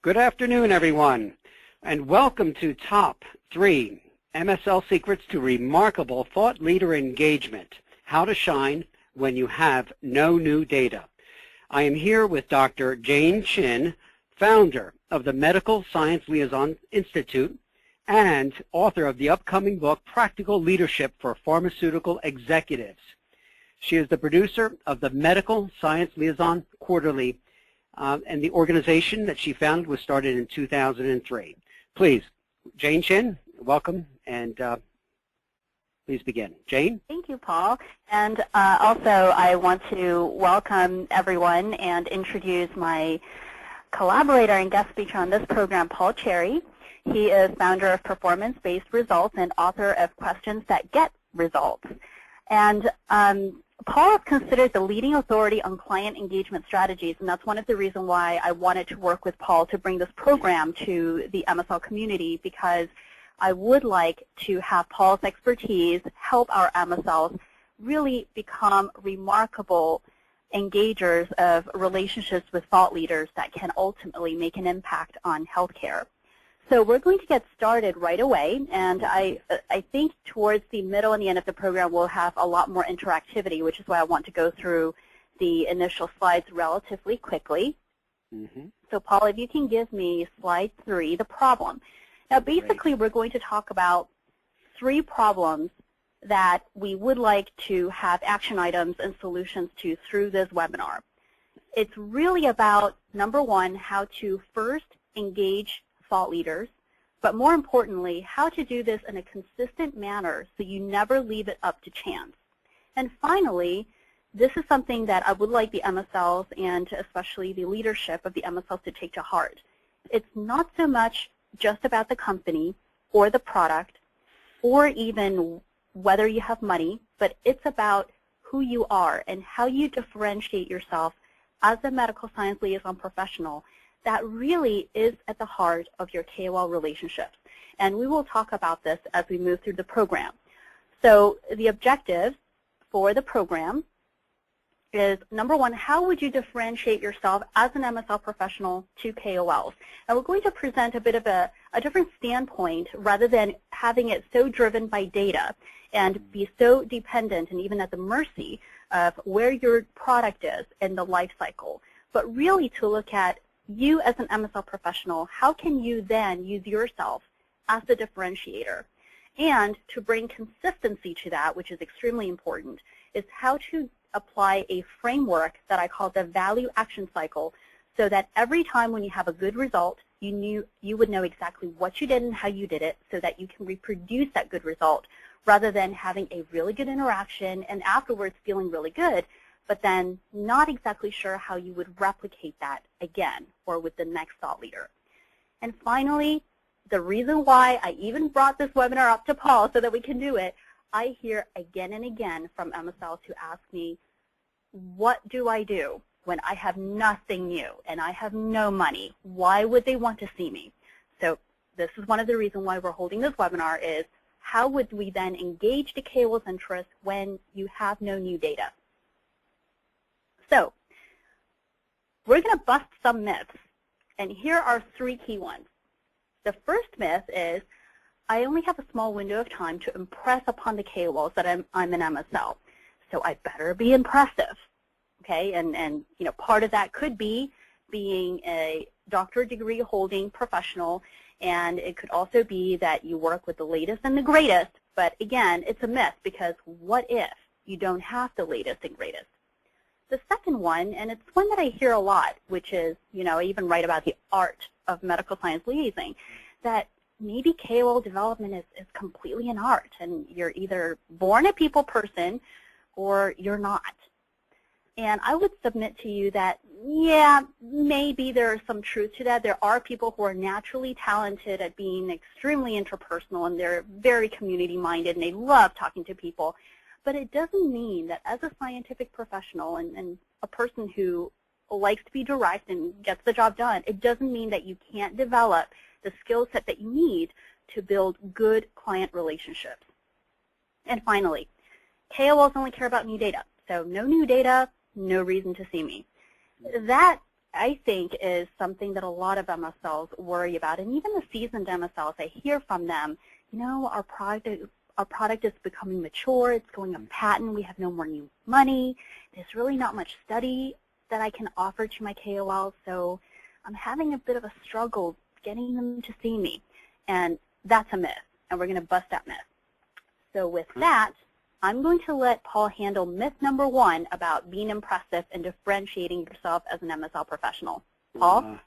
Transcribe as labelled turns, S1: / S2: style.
S1: Good afternoon, everyone, and welcome to Top 3 MSL Secrets to Remarkable Thought Leader Engagement, How to Shine When You Have No New Data. I am here with Dr. Jane Chin, founder of the Medical Science Liaison Institute and author of the upcoming book, Practical Leadership for Pharmaceutical Executives. She is the producer of the Medical Science Liaison Quarterly, and the organization that she founded was started in 2003. Please, Jane Chin, welcome, and please begin. Jane?
S2: Thank you, Paul. And also, I want to welcome everyone and introduce my collaborator and guest speaker on this program, Paul Cherry. He is founder of Performance-Based Results and author of Questions That Get Results. And Paul is considered the leading authority on client engagement strategies, and that's one of the reasons why I wanted to work with Paul to bring this program to the MSL community, because I would like to have Paul's expertise help our MSLs really become remarkable engagers of relationships with thought leaders that can ultimately make an impact on healthcare. So we're going to get started right away, and I think towards the middle and the end of the program we'll have a lot more interactivity, which is why I want to go through the initial slides relatively quickly. So Paul, if you can give me slide 3, the problem. Now basically we're going to talk about 3 problems that we would like to have action items and solutions to through this webinar. It's really about, number 1, how to first engage thought leaders, but more importantly, how to do this in a consistent manner so you never leave it up to chance. And finally, this is something that I would like the MSLs and especially the leadership of the MSLs to take to heart. It's not so much just about the company or the product or even whether you have money, but it's about who you are and how you differentiate yourself as a medical science liaison professional. That really is at the heart of your KOL relationships. And we will talk about this as we move through the program. So the objective for the program is, number 1, how would you differentiate yourself as an MSL professional to KOLs? And we're going to present a bit of a different standpoint rather than having it so driven by data and be so dependent and even at the mercy of where your product is in the life cycle, but really to look at you as an MSL professional, how can you then use yourself as the differentiator? And to bring consistency to that, which is extremely important, is how to apply a framework that I call the value action cycle, so that every time when you have a good result, you would know exactly what you did and how you did it, so that you can reproduce that good result, rather than having a really good interaction and afterwards feeling really good, but then not exactly sure how you would replicate that again or with the next thought leader. And finally, the reason why I even brought this webinar up to Paul so that we can do it, I hear again and again from MSLs who ask me, what do I do when I have nothing new and I have no money? Why would they want to see me? So this is one of the reasons why we're holding this webinar, is how would we then engage the KOL's interest when you have no new data? So we're going to bust some myths, and here are 3 key ones. The first myth is, I only have a small window of time to impress upon the KOLs that I'm an MSL, so I better be impressive. Okay, and you know, part of that could be being a doctorate degree holding professional, and it could also be that you work with the latest and the greatest, but again, it's a myth, because what if you don't have the latest and greatest? The second one, and it's one that I hear a lot, which is, you know, I even write about the art of medical science liaising, that maybe KOL development is completely an art, and you're either born a people person or you're not. And I would submit to you that, yeah, maybe there is some truth to that. There are people who are naturally talented at being extremely interpersonal, and they're very community-minded, and they love talking to people. But it doesn't mean that as a scientific professional and a person who likes to be direct and gets the job done, it doesn't mean that you can't develop the skill set that you need to build good client relationships. And finally, KOLs only care about new data. So no new data, no reason to see me. That I think is something that a lot of MSLs worry about, and even the seasoned MSLs, I hear from them, you know, our product is becoming mature, it's going on patent, we have no more new money, there's really not much study that I can offer to my KOLs, so I'm having a bit of a struggle getting them to see me. And that's a myth, and we're going to bust that myth. So with that, I'm going to let Paul handle myth number 1 about being impressive and differentiating yourself as an MSL professional. Paul?